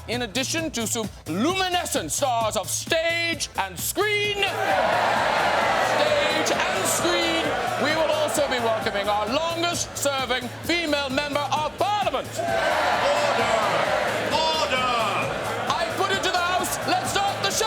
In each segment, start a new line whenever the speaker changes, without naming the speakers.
in addition to some luminescent stars of stage and screen, we will also be welcoming our longest-serving female member of Parliament.
Order!
I put it to the House. Let's start the show!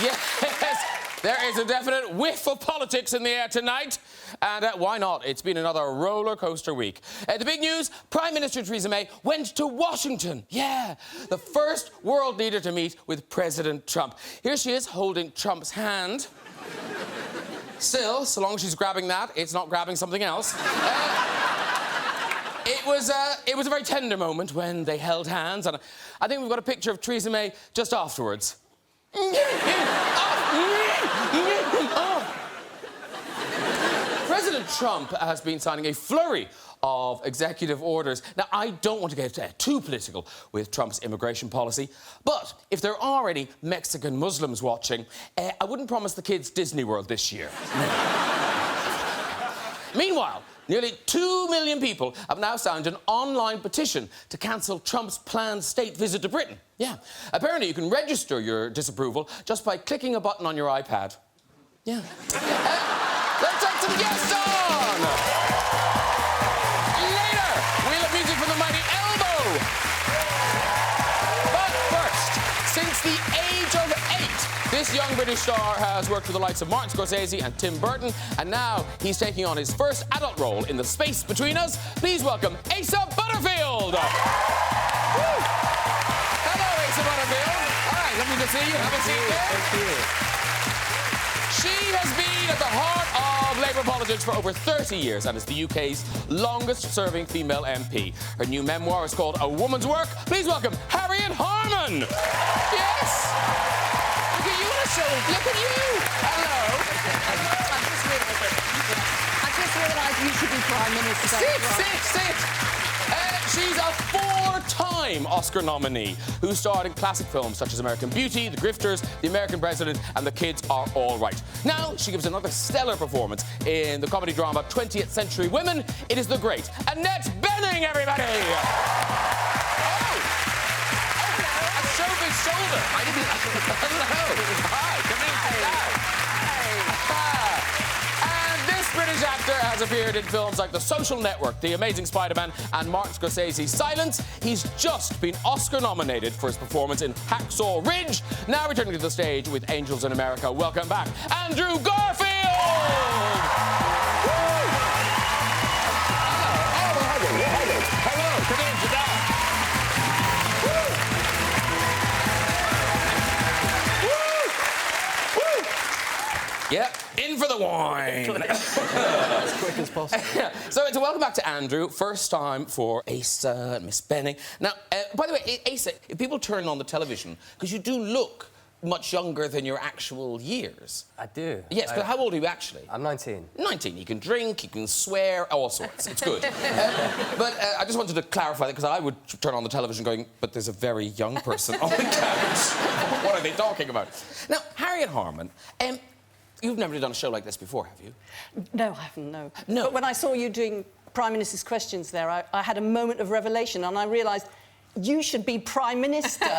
Yes, there is a definite whiff of politics in the air tonight. And why not? It's been another roller coaster week. The big news, Prime Minister Theresa May went to Washington. Yeah, the first world leader to meet with President Trump. Here she is holding Trump's hand. Still, so long as she's grabbing that, it's not grabbing something else. It was a very tender moment when they held hands, and I think we've got a picture of Theresa May just afterwards. President Trump has been signing a flurry of executive orders. Now, I don't want to get too political with Trump's immigration policy, but if there are any Mexican Muslims watching, I wouldn't promise the kids Disney World this year. Meanwhile, nearly 2 million people have now signed an online petition to cancel Trump's planned state visit to Britain. Yeah. Apparently, you can register your disapproval just by clicking a button on your iPad. Yeah. Let's have some guests on! Later, we'll have music from the mighty Elbow. But first, since the age of 8, this young British star has worked with the likes of Martin Scorsese and Tim Burton, and now he's taking on his first adult role in The Space Between Us. Please welcome Asa Butterfield! Hello, Asa Butterfield. All right, lovely to see you. Have a seat there.
Thank you.
She has been at the heart of Labour politics for over 30 years and is the UK's longest-serving female MP. Her new memoir is called A Woman's Work. Please welcome Harriet Harman! Yes! Look at you, Michelle. Look at you. Hello.
I just realised you should be Prime Minister.
Sit. She's a 4-time Oscar nominee who starred in classic films such as American Beauty, The Grifters, The American President, and The Kids Are All Right. Now, she gives another stellar performance in the comedy drama 20th Century Women. It is the great Annette Bening, everybody! A showbiz shoulder. I didn't... Hello. Hi, come in, sit down. And this British actor has appeared in films like The Social Network, The Amazing Spider-Man, and Martin Scorsese's Silence. He's just been Oscar nominated for his performance in Hacksaw Ridge. Now returning to the stage with Angels in America. Welcome back, Andrew Garfield! Hello, come in, sit down. Yeah, in for the wine.
As quick as possible.
So welcome back to Andrew. First time for Asa and Miss Bening. Now, by the way, Asa, if people turn on the television, because you do look much younger than your actual years.
I do.
Yes, but how old are you actually?
I'm 19.
19. You can drink, you can swear, all sorts. It's good. But I just wanted to clarify that, because I would turn on the television going, but there's a very young person on the couch. What are they talking about? Now, Harriet Harman, you've never done a show like this before, have you?
No, I haven't, no.
No.
But when I saw you doing Prime Minister's questions there, I had a moment of revelation, and I realised you should be Prime Minister.
I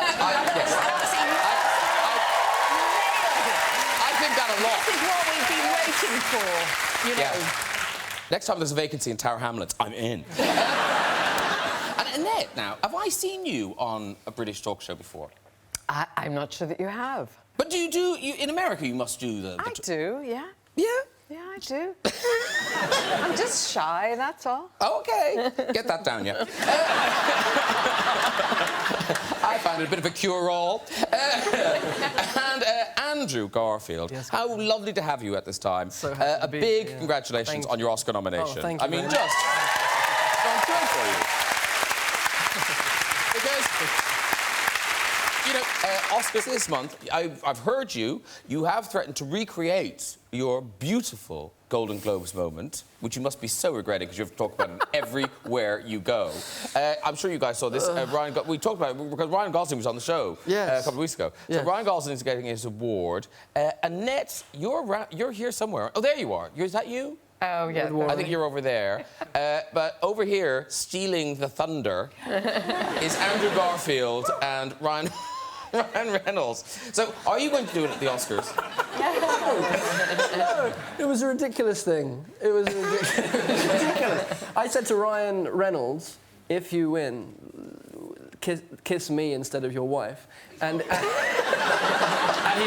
think that a lot.
This is what we've been waiting for, you know.
Yeah. Next time there's a vacancy in Tower Hamlets, I'm in. And Annette, now, have I seen you on a British talk show before?
I'm not sure that you have.
But in America, you must do the...
I do, yeah.
Yeah?
Yeah, I do. I'm just shy, that's all.
Okay. Get that down, yeah. I found it a bit of a cure-all. And Andrew Garfield,
Yes.
how lovely to have you at this time.
So happy
a
to be
big
here.
congratulations on your Oscar nomination.
Oh, thank you
I mean,
very much.
just I'm thrilled for you. Because, you know, Oscars this month, I've heard you have threatened to recreate your beautiful Golden Globes moment, which you must be so regretting because you have to talk about it everywhere you go. I'm sure you guys saw this. We talked about it because Ryan Gosling was on the show a couple of weeks ago.
Yes.
So Ryan Gosling is getting his award. Annette, you're here somewhere. Oh, there you are. Is that you?
Oh, yeah.
I think you're over there. But over here, stealing the thunder, is Andrew Garfield and Ryan Reynolds. So, are you going to do it at the Oscars?
No, it was a ridiculous thing. It was ridiculous. I said to Ryan Reynolds, if you win, kiss me instead of your wife. And he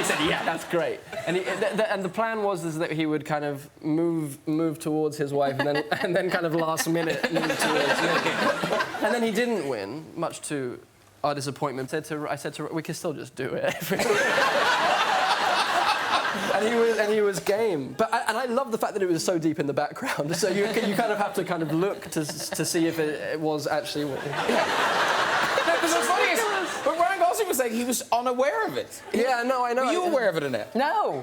said, yeah, that's great. And, and the plan was that he would kind of move towards his wife and then kind of last minute move towards me. And then he didn't win, much to our disappointment. I said to we can still just do it. And he was game. But I love the fact that it was so deep in the background. So you kind of have to kind of look to see if it was actually.
Because what's funny is, but Ryan Gosling was saying he was unaware of it.
Yeah, no, I know.
Were you aware of it, Annette?
No.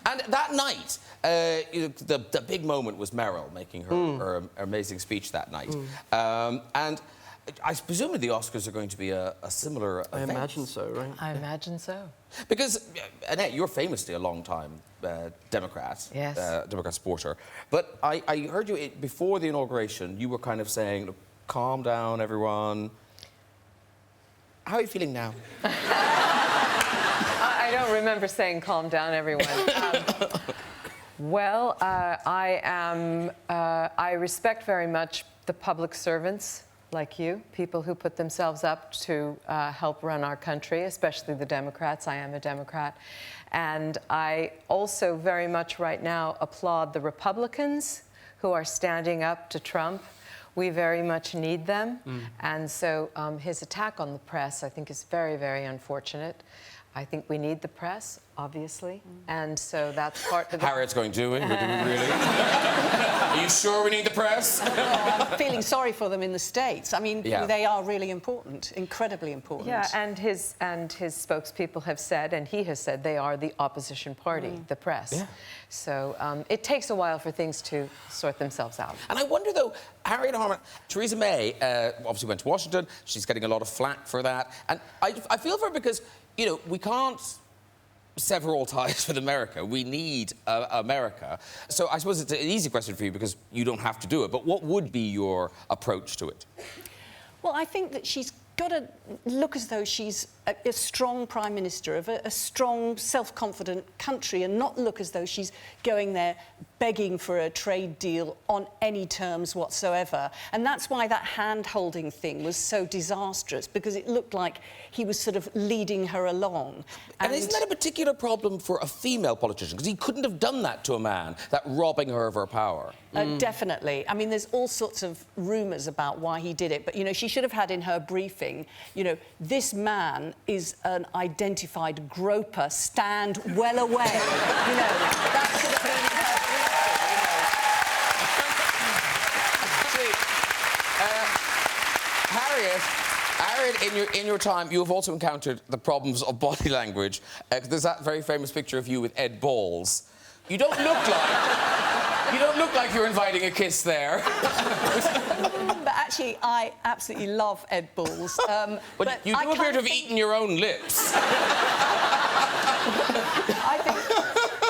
And that night, the big moment was Meryl making her amazing speech that night. And I presume the Oscars are going to be a similar event.
I imagine so, right?
I imagine so.
Because, Annette, you're famously a long-time Democrat.
Yes.
Democrat supporter. But I heard you, before the inauguration, you were kind of saying, look, calm down, everyone. How are you feeling now?
I don't remember saying calm down, everyone. Well, I respect very much the public servants like you, people who put themselves up to help run our country, especially the Democrats. I am a Democrat. And I also very much right now applaud the Republicans who are standing up to Trump. We very much need them. And so his attack on the press, I think, is very, very unfortunate. I think we need the press, obviously, and so that's part of the...
Harriet's going, do we? Do we really? Are you sure we need the press?
I'm feeling sorry for them in the States. I mean, they are really important, incredibly important.
Yeah, and his spokespeople have said, and he has said, they are the opposition party, the press. Yeah. So it takes a while for things to sort themselves out.
And I wonder, though, Harriet Harman, Theresa May obviously went to Washington. She's getting a lot of flack for that. And I feel for her because, you know, we can't sever all ties with America. We need America. So I suppose it's an easy question for you because you don't have to do it. But what would be your approach to it?
Well, I think that she's got to look as though she's a strong Prime Minister of a strong, self-confident country and not look as though she's going there begging for a trade deal on any terms whatsoever. And that's why that hand-holding thing was so disastrous, because it looked like he was sort of leading her along.
And isn't that a particular problem for a female politician? Because he couldn't have done that to a man, that robbing her of her power.
Definitely. I mean, there's all sorts of rumours about why he did it, but, you know, she should have had in her briefing, you know, this man is an identified groper, stand well away. You know, that should have been in her
briefing, Harriet, in your time, you have also encountered the problems of body language. There's that very famous picture of you with Ed Balls. You don't look like you're inviting a kiss there.
But actually, I absolutely love Ed Balls.
But you do appear to have eaten your own lips.
I think,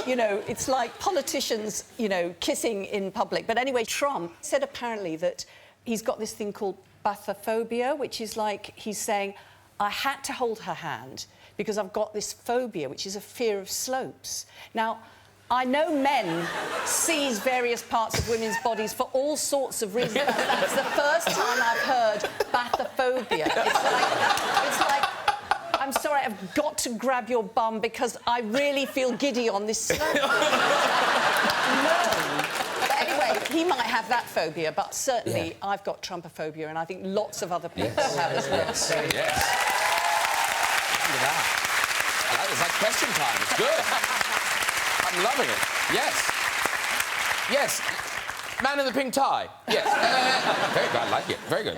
you know, it's like politicians, you know, kissing in public. But anyway, Trump said apparently that he's got this thing called bathophobia, which is like he's saying, I had to hold her hand because I've got this phobia, which is a fear of slopes. Now, I know men seize various parts of women's bodies for all sorts of reasons. That's the first time I've heard bathophobia. It's like, I'm sorry, I've got to grab your bum because I really feel giddy on this slope. No. But anyway, he might have that phobia, but certainly I've got Trumpophobia, and I think lots of other people have as well.
Yes. Look at that. It's like question time. It's good. I'm loving it. Yes. Yes. Man in the pink tie. Yes. Very good. I like it. Very good.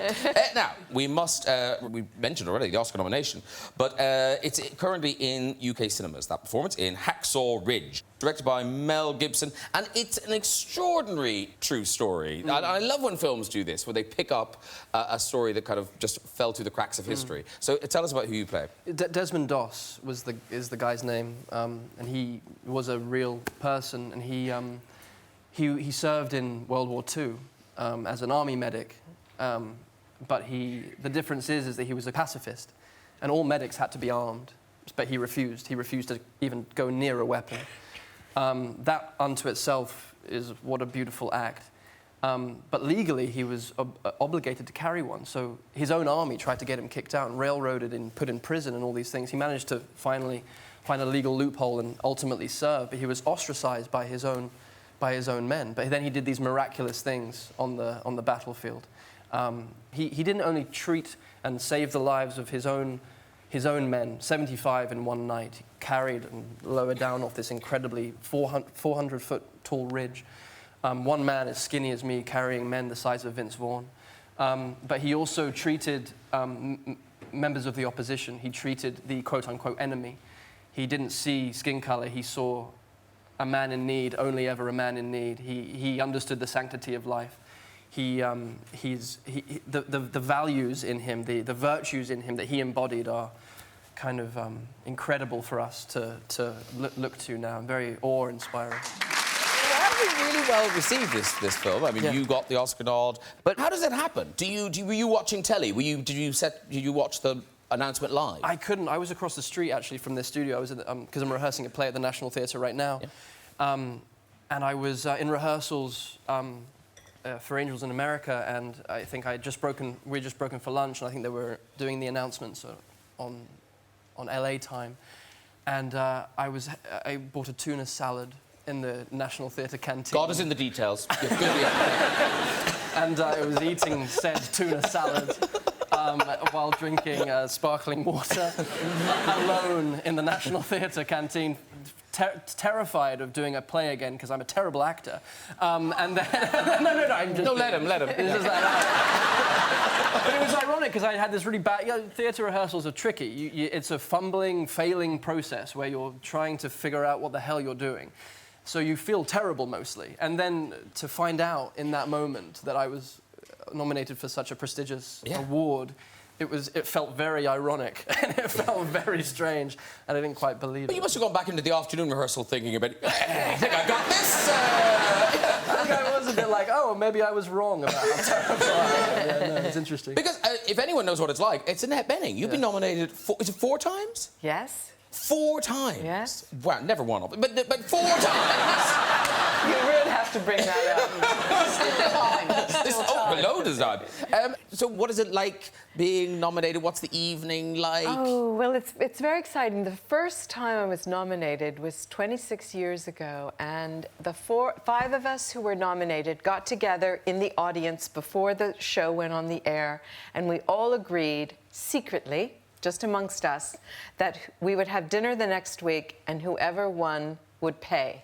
Now, we must... we mentioned already the Oscar nomination, but it's currently in UK cinemas, that performance, in Hacksaw Ridge, directed by Mel Gibson, and it's an extraordinary true story. I love when films do this, where they pick up a story that kind of just fell through the cracks of history. So tell us about who you play.
Desmond Doss is the guy's name, and he was a real person, and he served in World War II as an army medic, but the difference is that he was a pacifist, and all medics had to be armed, but he refused. He refused to even go near a weapon. That unto itself is what a beautiful act. But legally, he was obligated to carry one, so his own army tried to get him kicked out and railroaded and put in prison and all these things. He managed to finally find a legal loophole and ultimately serve, but he was ostracized by his own men. But then he did these miraculous things on the battlefield. He didn't only treat and save the lives of his own men, 75 in one night. He carried and lowered down off this incredibly 400-foot tall ridge. One man as skinny as me, carrying men the size of Vince Vaughn. But he also treated members of the opposition. He treated the quote-unquote enemy. He didn't see skin color. He saw a man in need, only ever a man in need. He understood the sanctity of life. The values in him, the virtues in him that he embodied are kind of incredible for us to look to now, very awe-inspiring.
Really well received this film. I mean, you got the Oscar nod, but how does it happen? Were you watching telly? Did you watch the announcement live?
I couldn't. I was across the street actually from this studio. I was because I'm rehearsing a play at the National Theatre right now, and I was in rehearsals for Angels in America, and I think we had just broken for lunch, and I think they were doing the announcements on LA time, and I bought a tuna salad in the National Theatre canteen.
God is in the details.
And I was eating said tuna salad while drinking sparkling water alone in the National Theatre canteen, terrified of doing a play again because I'm a terrible actor. And then no, I'm just...
No, let him.
It's just like, but it was ironic because I had this really bad... theatre rehearsals are tricky. It's a fumbling, failing process where you're trying to figure out what the hell you're doing. So you feel terrible mostly. And then to find out in that moment that I was nominated for such a prestigious award, it felt very ironic and it felt very strange, and I didn't quite believe it.
But you must have gone back into the afternoon rehearsal thinking about, I think I got this.
I think I was a bit like, oh, maybe I was wrong about how terrible I am. Yeah, no, it's interesting.
Because if anyone knows what it's like, it's Annette Bening. You've been nominated is it 4 times?
Yes.
4 times?
Yes.
Wow, never one of them, but 4 times.
You really have to bring that up.
Below the time. So what is it like being nominated? What's the evening like?
Oh, well, it's very exciting. The first time I was nominated was 26 years ago, and the 5 of us who were nominated got together in the audience before the show went on the air, and we all agreed secretly, just amongst us, that we would have dinner the next week and whoever won would pay.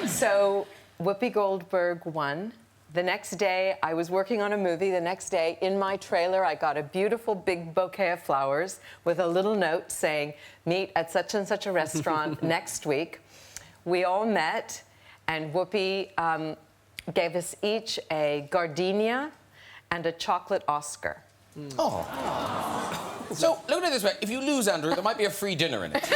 So Whoopi Goldberg won. The next day, I was working on a movie. The next day, in my trailer, I got a beautiful big bouquet of flowers with a little note saying, meet at such and such a restaurant next week. We all met, and Whoopi gave us each a gardenia and a chocolate Oscar.
Oh. So, look at it this way. If you lose, Andrew, there might be a free dinner in it.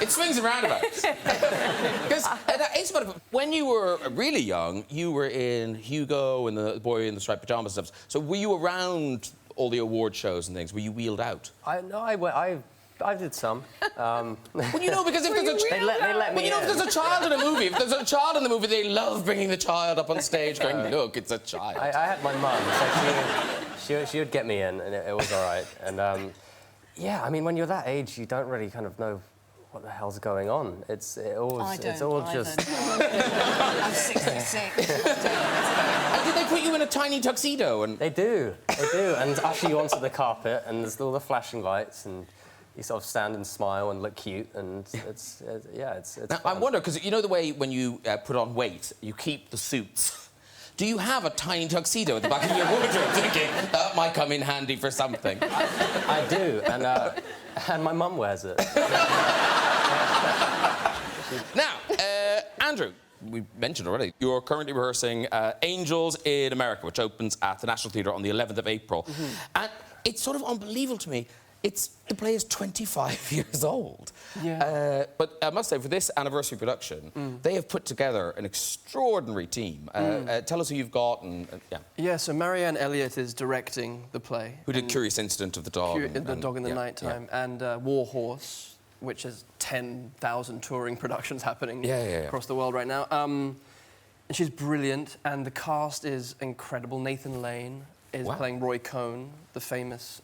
It swings and roundabouts. Because, Asa Butterfield, when you were really young, you were in Hugo and The Boy in the Striped Pajamas and stuff. So were you around all the award shows and things? Were you wheeled out?
I did some.
Well, you know, because if there's a...
They let me
you know,
in.
if there's a child in a movie, they love bringing the child up on stage going, look, it's a child.
I had my mum, so she would get me in, and it was all right. And, yeah, I mean, when you're that age, you don't really kind of know what the hell's going on? It's all
I
just.
don't either. I'm 66.
And did they put you in a tiny tuxedo? And
They do, and usher you onto the carpet, and there's all the flashing lights, and you sort of stand and smile and look cute, and it's
now, I
fun.
wonder, because you know the way when you put on weight, you keep the suits. Do you have a tiny tuxedo at the back of your wardrobe thinking that might come in handy for something?
I do, and my mum wears it.
Now, Andrew, we mentioned already, you're currently rehearsing Angels in America, which opens at the National Theatre on the 11th of April. And it's sort of unbelievable to me. The play is 25 years old.
Yeah.
But I must say, for this anniversary production, they have put together an extraordinary team. Tell us who you've got and yeah.
Yeah, so Marianne Elliott is directing the play.
Who did Curious Incident of the Dog?
The Dog in the
yeah,
Nighttime, and War Horse, which has 10,000 touring productions happening across the world right now. And she's brilliant, and the cast is incredible. Nathan Lane is playing Roy Cohn, the famous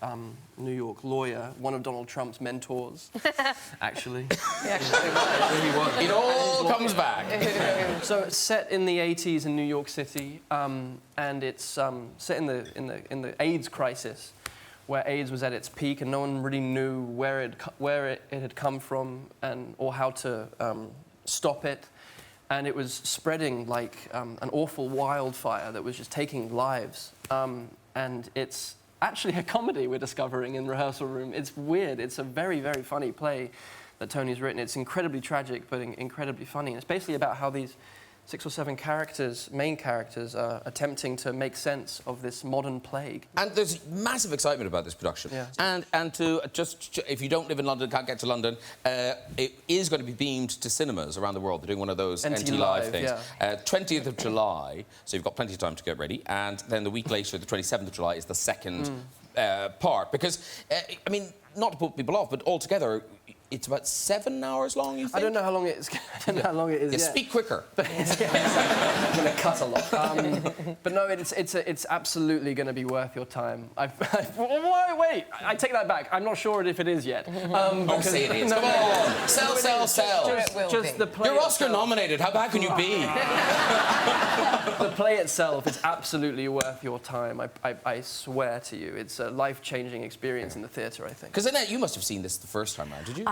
New York lawyer, one of Donald Trump's mentors, actually.
He actually was.
It all comes back.
So it's set in the 80s in New York City, and it's set in the AIDS crisis, where AIDS was at its peak, and no one really knew where it had come from or how to stop it. And it was spreading like an awful wildfire that was just taking lives. And it's actually a comedy we're discovering in rehearsal room. It's weird. It's a very, very funny play that Tony's written. It's incredibly tragic, but incredibly funny. And it's basically about how these 6 or 7 characters, main characters, are attempting to make sense of this modern plague.
And there's massive excitement about this production.
Yeah.
And to just, if you don't live in London, can't get to London, it is going to be beamed to cinemas around the world. They're doing one of those NT Live things.
Yeah. 20th
of July, so you've got plenty of time to get ready. And then the week later, the 27th of July, is the second part. Because, I mean, not to put people off, but altogether, it's about 7 hours long, you think?
I don't know how long it is. I don't know how long it is
Yeah,
yet.
speak quicker.
I'm going to cut a lot. But no, it's absolutely going to be worth your time. Wait, I take that back. I'm not sure if it is yet.
Oh, say it is. Come on. Sell.
Just the play
You're Oscar nominated. How bad can you be?
The play itself is absolutely worth your time. I swear to you. It's a life-changing experience in the theatre, I think.
Because, Annette, you must have seen this the first time round, did you?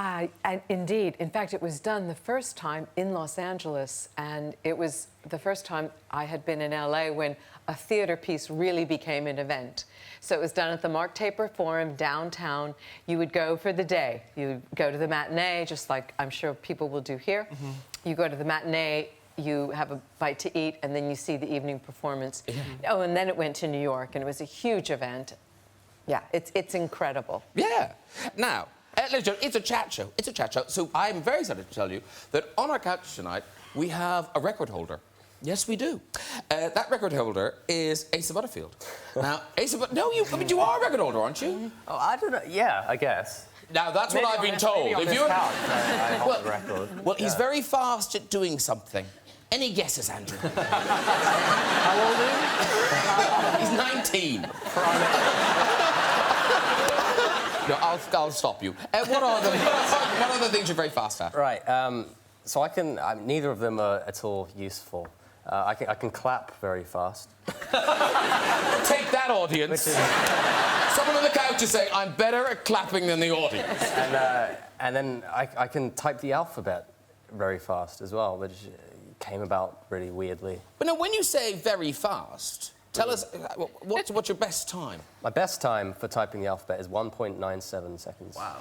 Indeed. In fact, it was done the first time in Los Angeles, and it was the first time I had been in LA when a theater piece really became an event. So it was done at the Mark Taper Forum downtown. You would go for the day. You would go to the matinee, just like I'm sure people will do here. You go to the matinee, you have a bite to eat, and then you see the evening performance. Oh, and then it went to New York, and it was a huge event. Yeah, it's incredible.
Yeah. Now, ladies and gentlemen, it's a chat show. It's a chat show. So I'm very excited to tell you that on our couch tonight, we have a record holder. Yes, we do. That record holder is Asa Butterfield. Now, you are a record holder, aren't you?
Oh, I don't know. Yeah, I guess.
Now, that's what I've been told.
If you're... I hold the record.
Well, he's very fast at doing something. Any guesses, Andrew?
How old are you?
He's 19. No, I'll stop you. What are the things you're very fast at?
Right. So I can. Neither of them are at all useful. I can clap very fast.
Take that, audience. Someone on the couch is saying, I'm better at clapping than the audience.
And then I can type the alphabet very fast as well, which came about really weirdly.
But now, when you say very fast, tell us, what's your best time?
My best time for typing the alphabet is 1.97 seconds.
Wow.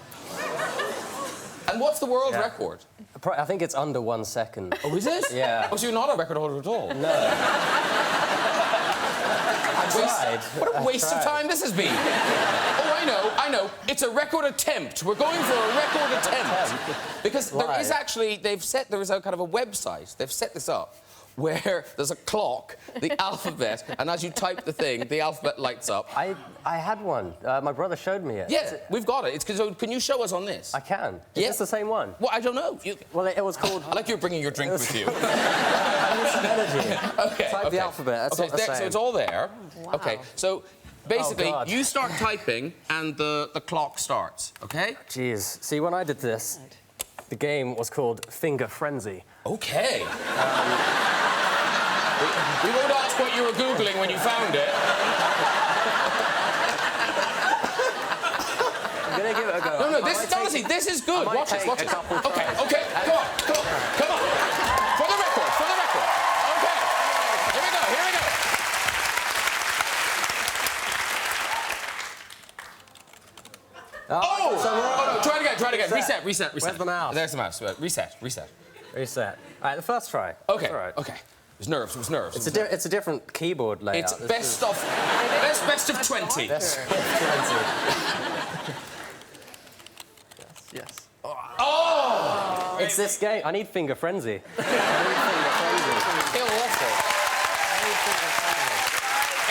And what's the world record?
I think it's under 1 second.
Oh, is it?
Yeah.
Oh, so you're not a record holder at all?
No. I tried.
What a waste of time this has been. Oh, I know. It's a record attempt. We're going for a record attempt. Because there is actually, there is a kind of a website. They've set this up where there's a clock, the alphabet, and as you type the thing, the alphabet lights up.
I had one. My brother showed me it.
Yeah, we've got it. So can you show us on this?
I can. Is this the same one?
Well, I don't know.
Well, it was called...
I like you bringing your drink with you.
I need some energy.
Okay.
Type the alphabet. That's not the same.
So it's all there.
Wow.
Okay. So basically,
Oh, God.
you start typing and the clock starts. Okay.
Jeez. See, when I did this... The game was called Finger Frenzy.
Okay. We won't ask what you were Googling when you found it.
I'm gonna give it a go.
No, honestly, this is good. Watch this.
Okay, come on.
Come on. For the record. Okay. Here we go. Oh, no, try it again. Reset.
Where's the mouse?
There's the mouse. Reset.
Reset. All right, the first try.
Okay.
All right.
Okay. It was nerves.
It's a different keyboard layout.
It's best of 20.
Best of 20.
Yes.
Oh!
It's this game. I need Finger Frenzy.
Feel awful.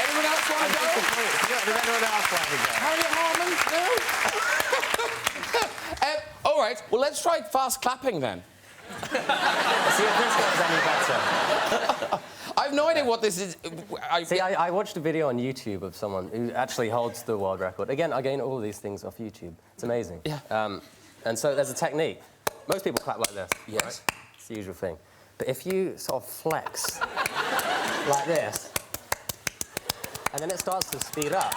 Anyone else want to go?
Anyone else want to go?
Harriet Harman? No? All right. Well, let's try fast clapping then.
See if this goes any better.
I have no idea what this is.
I watched a video on YouTube of someone who actually holds the world record. Again, I gain all of these things off YouTube. It's amazing.
Yeah.
And so there's a technique. Most people clap like this.
Yes.
Right? It's the usual thing. But if you sort of flex like this, and then it starts to speed up.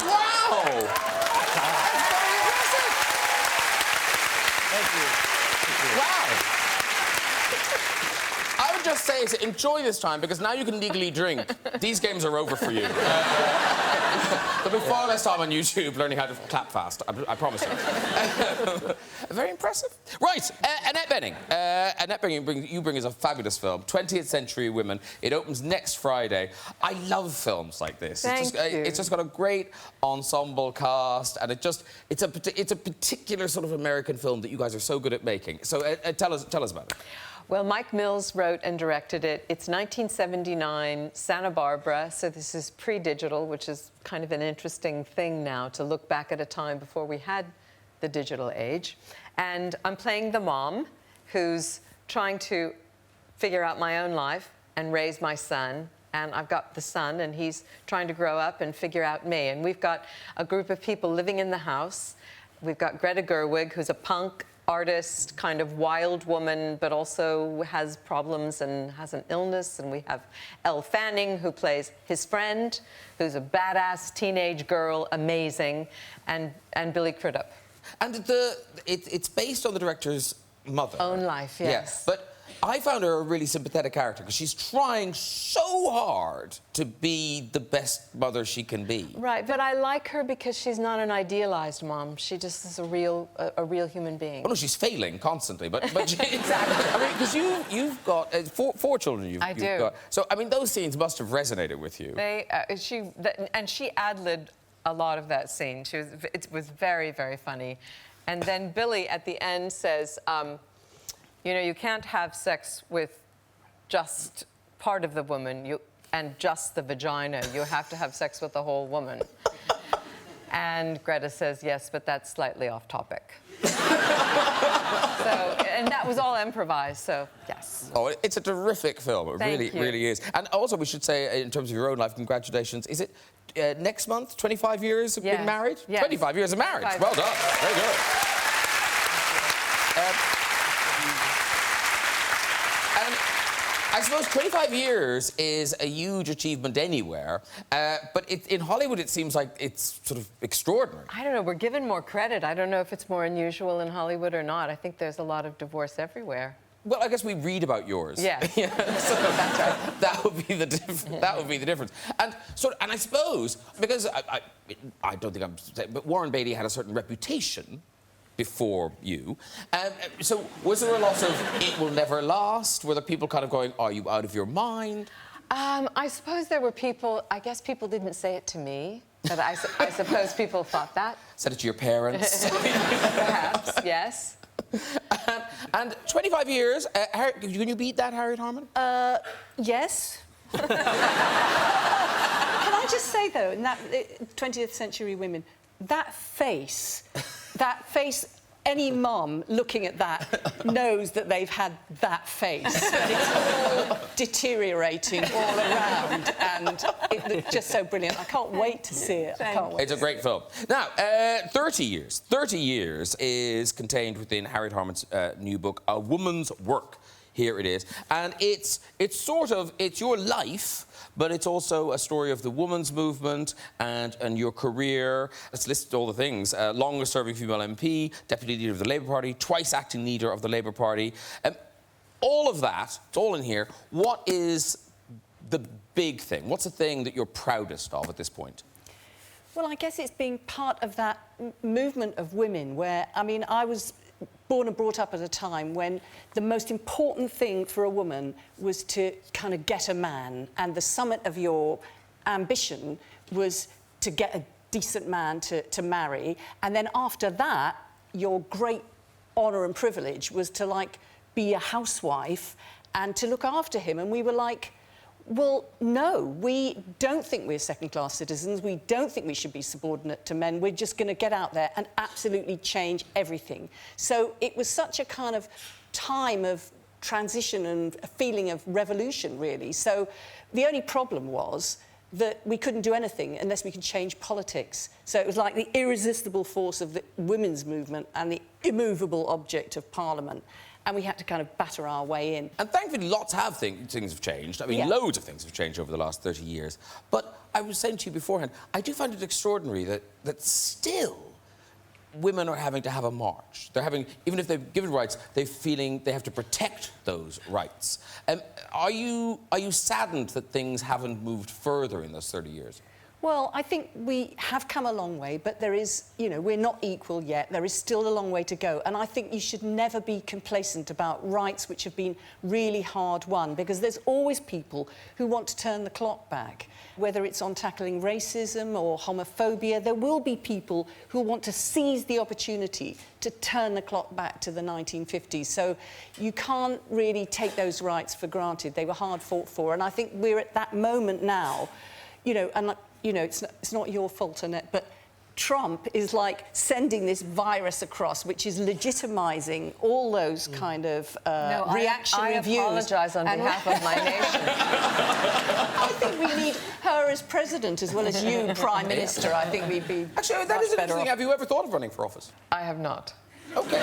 Wow! That's very impressive.
Thank you.
Wow. I would just say to enjoy this time because now you can legally drink. These games are over for you. There'll be far less time on YouTube learning how to clap fast. I promise you. Very impressive. Right, Annette Bening. Annette Bening, you bring us a fabulous film, 20th Century Women. It opens next Friday. I love films like this. It's just got a great ensemble cast, and it's a particular sort of American film that you guys are so good at making. So tell us about it.
Well, Mike Mills wrote and directed it. It's 1979, Santa Barbara, so this is pre-digital, which is kind of an interesting thing now to look back at a time before we had the digital age. And I'm playing the mom who's trying to figure out my own life and raise my son. And I've got the son, and he's trying to grow up and figure out me. And we've got a group of people living in the house. We've got Greta Gerwig, who's a punk artist, kind of wild woman, but also has problems and has an illness. And we have Elle Fanning, who plays his friend, who's a badass teenage girl, amazing, and Billy Crudup.
And it's based on the director's mother.
Own life, yes.
Yes, but I found her a really sympathetic character because she's trying so hard to be the best mother she can be.
Right, but I like her because she's not an idealized mom. She just is a real human being.
Well, no, she's failing constantly, but she,
Exactly.
I mean, because you've got four children. You've
do.
got. So I mean, those scenes must have resonated with you.
She ad-libbed a lot of that scene. It was very, very funny. And then Billy at the end says, you know, you can't have sex with just part of the woman and just the vagina. You have to have sex with the whole woman. And Greta says, yes, but that's slightly off topic. And that was all improvised, so yes.
Oh, it's a terrific film. It
Thank you.
really is. And also, we should say, in terms of your own life, congratulations. Is it next month, 25 years of being married?
Yes.
25 years of marriage. Well done. Very good. And I suppose 25 years is a huge achievement anywhere, but in Hollywood it seems like it's sort of extraordinary.
I don't know, we're given more credit. I don't know if it's more unusual in Hollywood or not. I think there's a lot of divorce everywhere.
Well, I guess we read about yours.
Yeah.
So that would be the difference. And I suppose because I don't think I'm saying, but Warren Beatty had a certain reputation before you. So was there a lot of it will never last? Were there people kind of going, are you out of your mind?
I suppose there were people, I guess people didn't say it to me, but I suppose people thought that.
Said it to your parents?
Perhaps, yes.
And 25 years, can you beat that, Harriet Harman?
Yes. Can I just say, though, in that 20th Century Women, that face any mum looking at that knows that they've had that face. And it's all deteriorating all around, and it's just so brilliant. I can't wait to see it. I can't wait.
It's a great film. Now, 30 years. 30 years is contained within Harriet Harman's new book, A Woman's Work. Here it is. And it's your life, but it's also a story of the women's movement and your career. Let's list all the things. Longest-serving female MP, deputy leader of the Labour Party, twice acting leader of the Labour Party. All of that, it's all in here. What is the big thing? What's the thing that you're proudest of at this point?
Well, I guess it's being part of that movement of women where, I mean, I was born and brought up at a time when the most important thing for a woman was to kind of get a man, and the summit of your ambition was to get a decent man to marry, and then after that, your great honour and privilege was to, like, be a housewife and to look after him. And we were like, well, no, we don't think we're second-class citizens. We don't think we should be subordinate to men. We're just going to get out there and absolutely change everything. So it was such a kind of time of transition and a feeling of revolution, really. So the only problem was that we couldn't do anything unless we could change politics. So it was like the irresistible force of the women's movement and the immovable object of Parliament. And we had to kind of batter our way in.
And thankfully, things have changed. I mean, loads of things have changed over the last 30 years. But I was saying to you beforehand, I do find it extraordinary that still women are having to have a march. They're having, even if they've given rights, they're feeling they have to protect those rights. Are you saddened that things haven't moved further in those 30 years?
Well, I think we have come a long way, but there is, you know, we're not equal yet. There is still a long way to go. And I think you should never be complacent about rights which have been really hard won, because there's always people who want to turn the clock back. Whether it's on tackling racism or homophobia, there will be people who want to seize the opportunity to turn the clock back to the 1950s. So you can't really take those rights for granted. They were hard fought for. And I think we're at that moment now, you know, and you know, it's not your fault, Annette, but Trump is like sending this virus across, which is legitimising all those kind of reactionary views.
I apologise on behalf of my nation.
I think we need her as president as well as you, Prime Minister. I think we'd be
Actually, that is interesting. Have you ever thought of running for office?
I have not.
OK.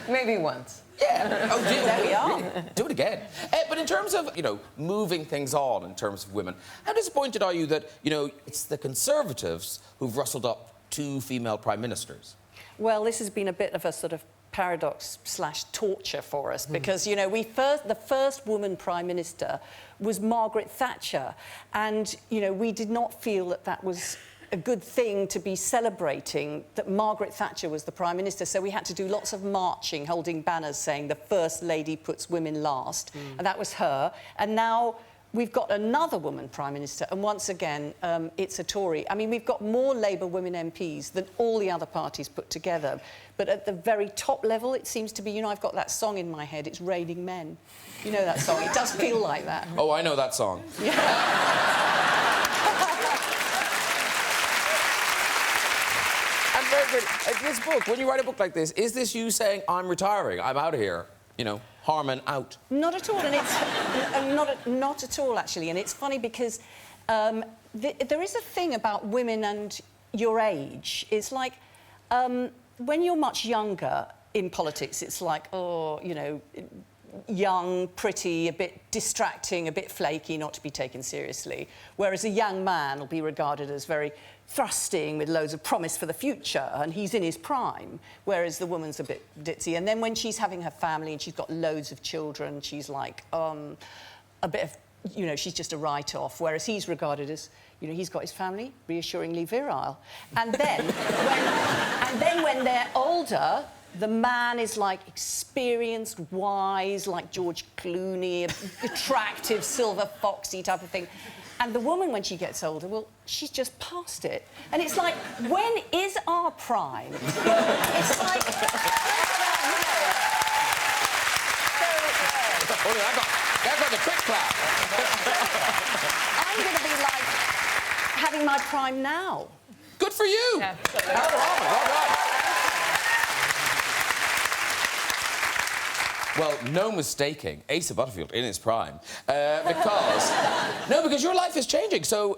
Maybe once.
Yeah. Oh,
there we are.
Do it again. But in terms of, you know, moving things on in terms of women, how disappointed are you that, you know, it's the Conservatives who've rustled up 2 female prime ministers?
Well, this has been a bit of a sort of paradox/torture for us because, you know, the first woman prime minister was Margaret Thatcher, and, you know, we did not feel that that was a good thing to be celebrating that Margaret Thatcher was the Prime Minister, so we had to do lots of marching, holding banners saying the First Lady puts women last, and that was her. And now we've got another woman Prime Minister, and once again, it's a Tory. I mean, we've got more Labour women MPs than all the other parties put together, but at the very top level, it seems to be, you know, I've got that song in my head, it's Raining Men. You know that song, it does feel like that.
Oh, I know that song.
Yeah.
Very good. This book, when you write a book like this, is this you saying, I'm retiring, I'm out of here, you know, Harman out?
Not at all, and it's... not at all, actually, and it's funny because there is a thing about women and your age. It's like, when you're much younger in politics, it's like, oh, you know, young, pretty, a bit distracting, a bit flaky, not to be taken seriously. Whereas a young man will be regarded as very thrusting with loads of promise for the future, and he's in his prime, whereas the woman's a bit ditzy. And then when she's having her family and she's got loads of children, she's like a bit of, you know, she's just a write-off, whereas he's regarded as, you know, he's got his family, reassuringly virile. And then, when they're older, the man is, like, experienced, wise, like George Clooney, attractive, silver foxy type of thing. And the woman, when she gets older, well, she's just past it. And it's like, when is our prime? It's like...
I got the quick clap.
I'm going to be, like, having my prime now.
Good for you.
Yeah.
Well done. Well, no mistaking, Asa Butterfield in his prime, because your life is changing. So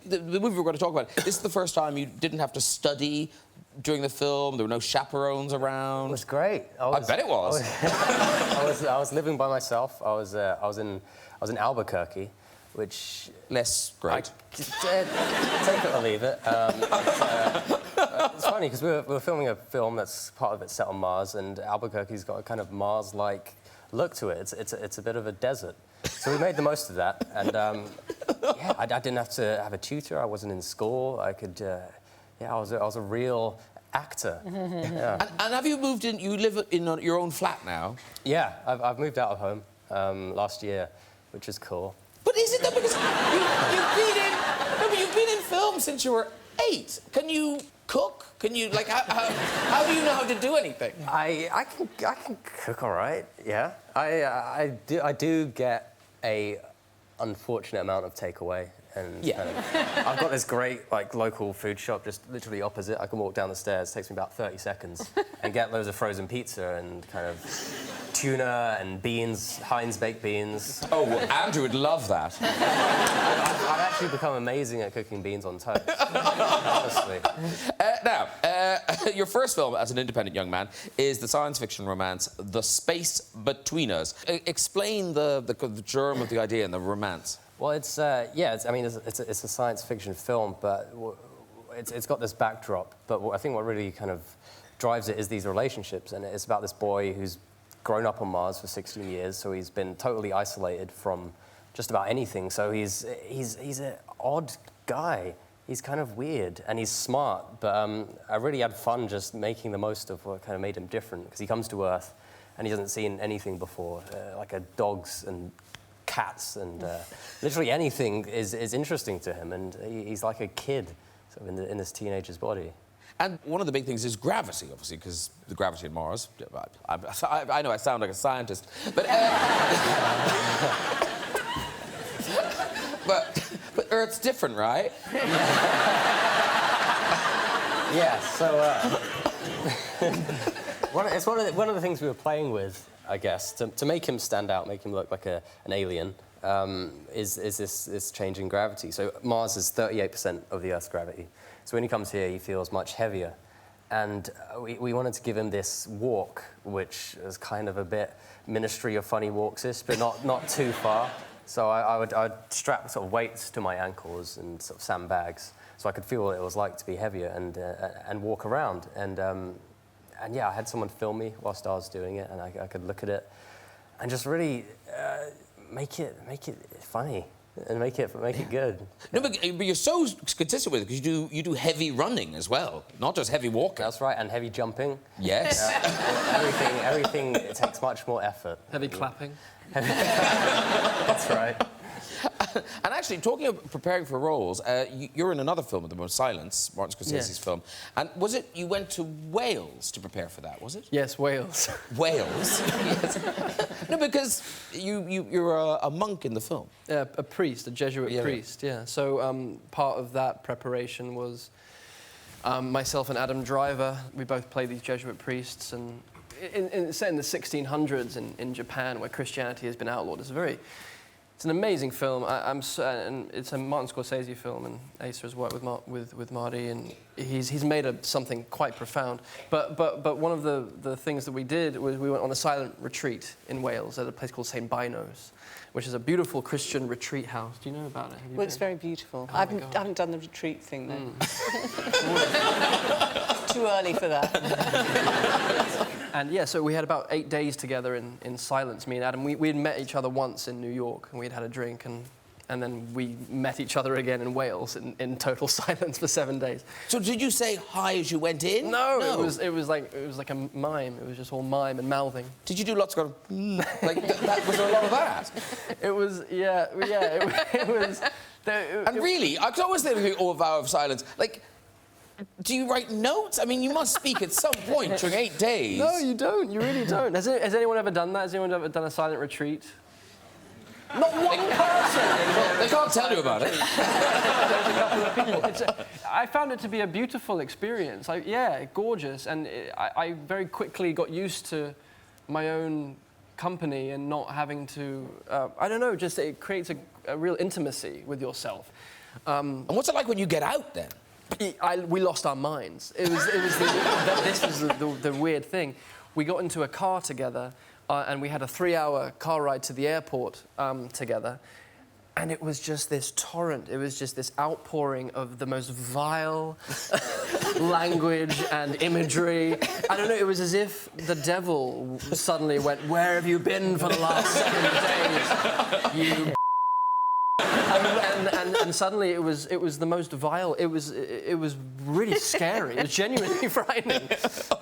the movie we're going to talk about, this is the first time you didn't have to study during the film. There were no chaperones around.
It was great.
I bet it was.
I was living by myself. I was in Albuquerque, which
Less great.
take it or leave it. It's funny because we were filming a film that's part of it set on Mars, and Albuquerque's got a kind of Mars-like look to it. It's a bit of a desert. So we made the most of that, and yeah, I didn't have to have a tutor. I wasn't in school. I could, yeah, I was a real actor. Yeah.
And have you moved in? You live in your own flat now?
Yeah, I've moved out of home last year, which is cool.
But is it though? Because you've been in film since you were 8. Can you cook? Can you like how do you know how to do anything?
I can cook all right. Yeah, I do get a unfortunate amount of takeaway. And
yeah.
I've got this great like local food shop just literally opposite. I can walk down the stairs. It takes me about 30 seconds and get loads of frozen pizza and kind of tuna and beans, Heinz baked beans.
Oh, well, Andrew would love that.
I've actually become amazing at cooking beans on toast. Honestly.
Now, your first film as an independent young man is the science fiction romance The Space Between Us. Explain the germ of the idea and the romance.
Well, it's a science fiction film, but it's got this backdrop. But I think what really kind of drives it is these relationships, and it's about this boy who's grown up on Mars for 16 years, so he's been totally isolated from just about anything. So he's an odd guy. He's kind of weird, and he's smart. But I really had fun just making the most of what kind of made him different, because he comes to Earth, and he hasn't seen anything before, like dogs and cats and literally anything is interesting to him, and he's like a kid sort of in this teenager's body.
And one of the big things is gravity, obviously, because the gravity in Mars. I know I sound like a scientist, but but Earth's different, right?
Yeah. So it's one of the things we were playing with, I guess, to make him stand out, make him look like an alien, is this change in gravity. So Mars is 38% of the Earth's gravity. So when he comes here, he feels much heavier. And we wanted to give him this walk, which is kind of a bit Ministry of Funny Walks-ish, but not too far. So I'd strap sort of weights to my ankles and sort of sandbags, so I could feel what it was like to be heavier and walk around. And yeah, I had someone film me whilst I was doing it, and I could look at it and just really make it funny and make it good.
No, but you're so consistent with it because you do heavy running as well, not just heavy walking.
That's right, and heavy jumping.
Yes.
Everything. It takes much more effort.
Heavy clapping.
That's right.
And actually, talking of preparing for roles, you're in another film at the moment, Silence, Martin Scorsese's film. And was it you went to Wales to prepare for that, was it?
Yes, Wales.
Wales? Yes. No, because you're a monk in the film.
A priest, a Jesuit priest, yeah. So part of that preparation was myself and Adam Driver. We both played these Jesuit priests, and set in the 1600s in Japan, where Christianity has been outlawed. It's an amazing film. And it's a Martin Scorsese film, and Asa has worked with Marty, and he's made something quite profound. But one of the things that we did was we went on a silent retreat in Wales at a place called St. Byno's, which is a beautiful Christian retreat house. Do you know about it?
Well, it's very beautiful. I haven't done the retreat thing, though. Too early for that.
And yeah, so we had about 8 days together in silence, me and Adam. We had met each other once in New York, and we'd had a drink, and then we met each other again in Wales in total silence for 7 days.
So did you say hi as you went in?
No. It was like a mime. It was just all mime and mouthing.
Did you do lots of like was there a lot of that?
It was it was.
Really, I could always think of a vow of silence. Like, do you write notes? I mean, you must speak at some point during 8 days.
No, you don't. You really don't. Has anyone ever done that? Has anyone ever done a silent retreat? Not one person!
They can't tell you about it.
There's a couple of people. I found it to be a beautiful experience. Gorgeous. And I very quickly got used to my own company and not having to, I don't know, just it creates a real intimacy with yourself.
And what's it like when you get out then?
We lost our minds. This was the weird thing. We got into a car together, and we had a 3-hour car ride to the airport together, and it was just this torrent. It was just this outpouring of the most vile language and imagery. I don't know, it was as if the devil suddenly went, "Where have you been for the last 7 days, you and suddenly it was the most vile. It was really scary. It was genuinely frightening,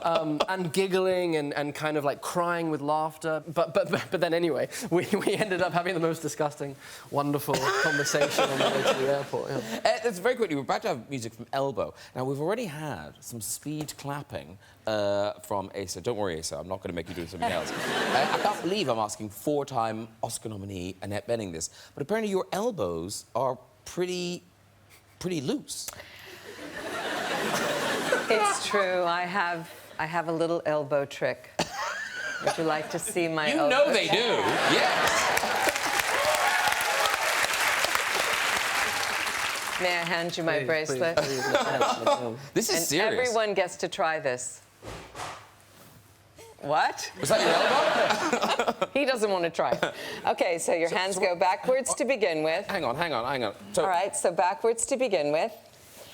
and giggling and kind of like crying with laughter. But then anyway, we ended up having the most disgusting, wonderful conversation on the way to the airport. Yeah.
That's very quickly. We're about to have music from Elbow. Now we've already had some speed clapping from Asa. Don't worry, Asa. I'm not going to make you do something else. I can't believe I'm asking 4-time Oscar nominee Annette Bening this, but apparently your elbows are pretty loose.
It's true. I have a little elbow trick. Would you like to see my elbow?
You know they do. Yes.
May I hand you my bracelet?
Please.
This is
And
serious.
everyone gets to try this. What?
Was that your elbow?
He doesn't want to try it. Okay, so your hands go backwards to begin with.
Hang on. So,
All right, so backwards to begin with.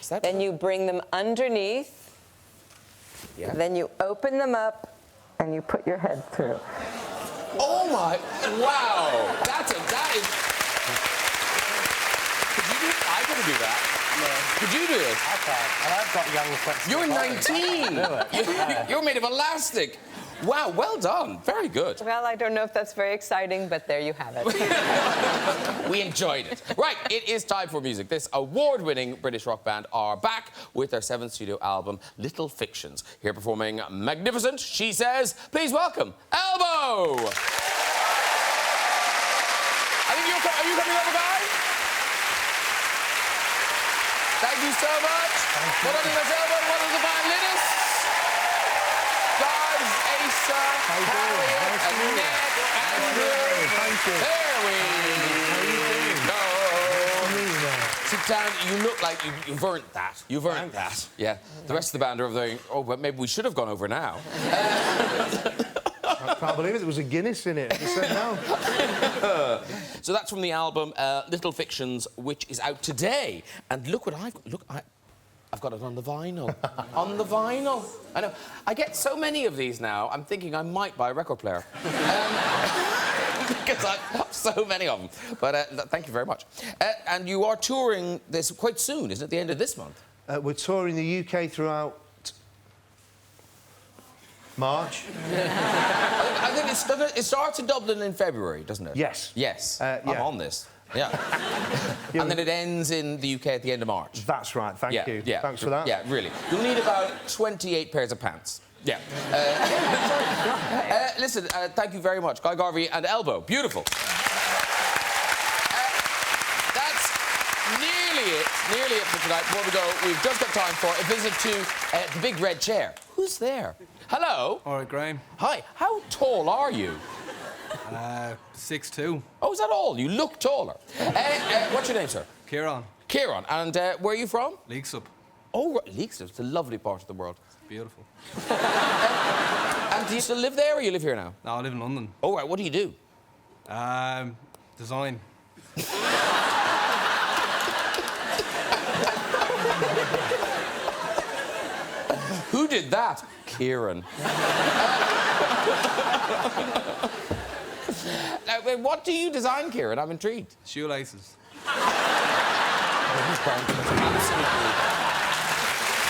is that
Then you bring them underneath.
Yeah.
Then you open them up and you put your head through.
Oh my! Wow! That is. Could you do? I couldn't do that. No. Could you do it?
I can. And I've got young, flexible body.
You're made of elastic. Wow, well done. Very good.
Well, I don't know if that's very exciting, but there you have it.
We enjoyed it. Right, it is time for music. This award-winning British rock band are back with their 7th studio album, Little Fictions. Here performing Magnificent, She Says. Please welcome Elbow. I think are you coming over, guys? Thank you so much. What are the Elbow? What are the violinists? Guys, Asa, Harriet, Annette, Andrew.
Thank you.
There we go. Sit down. You look like you've earned that. You've earned that. Yeah. The rest of the band are over there. Oh, but maybe we should have gone over now.
I can't believe it. There was a Guinness in it. I said no.
So that's from the album Little Fictions, which is out today. And look what I've got. Look, I've got it on the vinyl. On the vinyl. I know. I get so many of these now, I'm thinking I might buy a record player. Because I've got so many of them. But thank you very much. And you are touring this quite soon, isn't it? At the end of this month?
We're touring the UK throughout March.
I think it starts in Dublin in February, doesn't it?
Yes.
Yes.
Yeah.
I'm on this. Yeah. And then it ends in the UK at the end of March.
That's right. Thank you.
Yeah.
Thanks for that.
Yeah, really. You'll need about 28 pairs of pants. Yeah. Listen, thank you very much. Guy Garvey and Elbow. Beautiful. That's nearly it for tonight. Before we go, we've just got time for a visit to the big red chair. Who's there? Hello.
All right, Graham.
Hi. How tall are you?
6'2".
Oh, is that all? You look taller. What's your name, sir?
Kieran.
Kieran. And where are you from?
Leaksup.
Oh, Leaksup. It's a lovely part of the world.
Beautiful.
And do you still live there, or you live here now?
No, I live in London.
Oh, right. What do you do?
Design.
Who did that? Kieran. What do you design, Kieran? I'm intrigued.
Shoelaces.
Absolutely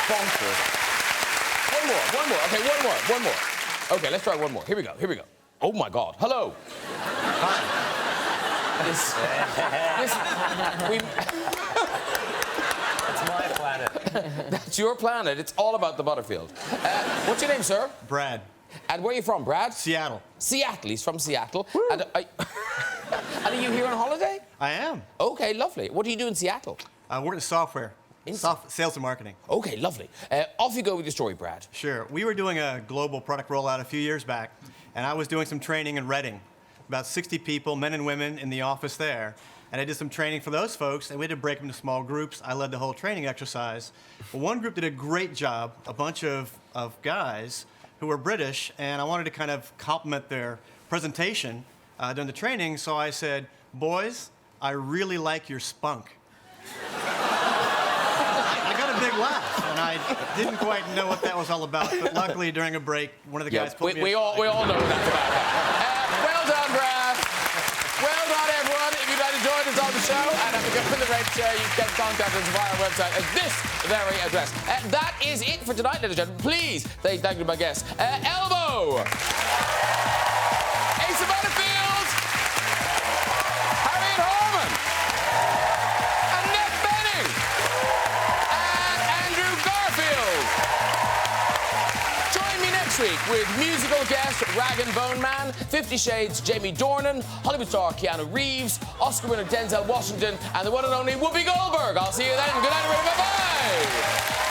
bonkers. One more. Okay, one more. Okay, let's try one more. Here we go. Oh, my God. Hello. Hi.
It's my planet.
That's your planet. It's all about the Butterfield. What's your name, sir?
Brad.
And where are you from, Brad?
Seattle.
Seattle. He's from Seattle. And, and are you here on holiday?
I am.
Okay, lovely. What do you do in Seattle?
I work in software. Sales and marketing.
Okay, lovely. Off you go with your story, Brad.
Sure. We were doing a global product rollout a few years back, and I was doing some training in Reading. About 60 people, men and women, in the office there. And I did some training for those folks, and we had to break them into small groups. I led the whole training exercise. Well, one group did a great job, a bunch of guys who were British, and I wanted to kind of compliment their presentation during the training, so I said, "Boys, I really like your spunk." I got a big laugh, and I didn't quite know what that was all about, but luckily during a break, one of the guys put me
we all know what that's about. Well done, Brad. Well done, everyone. If you'd like to join us on the show and have a go in the red chair, you can contact us via our website at this very address. That is it for tonight, ladies and gentlemen. Please thank you to my guests. Elbow, Asa Butterfield, Harriet Harman, Annette Bening, and Andrew Garfield. Join me next week with musical guest Rag and Bone Man, 50 Shades Jamie Dornan, Hollywood star Keanu Reeves, Oscar winner Denzel Washington, and the one and only Whoopi Goldberg. I'll see you then. Good night, everybody. Bye-bye.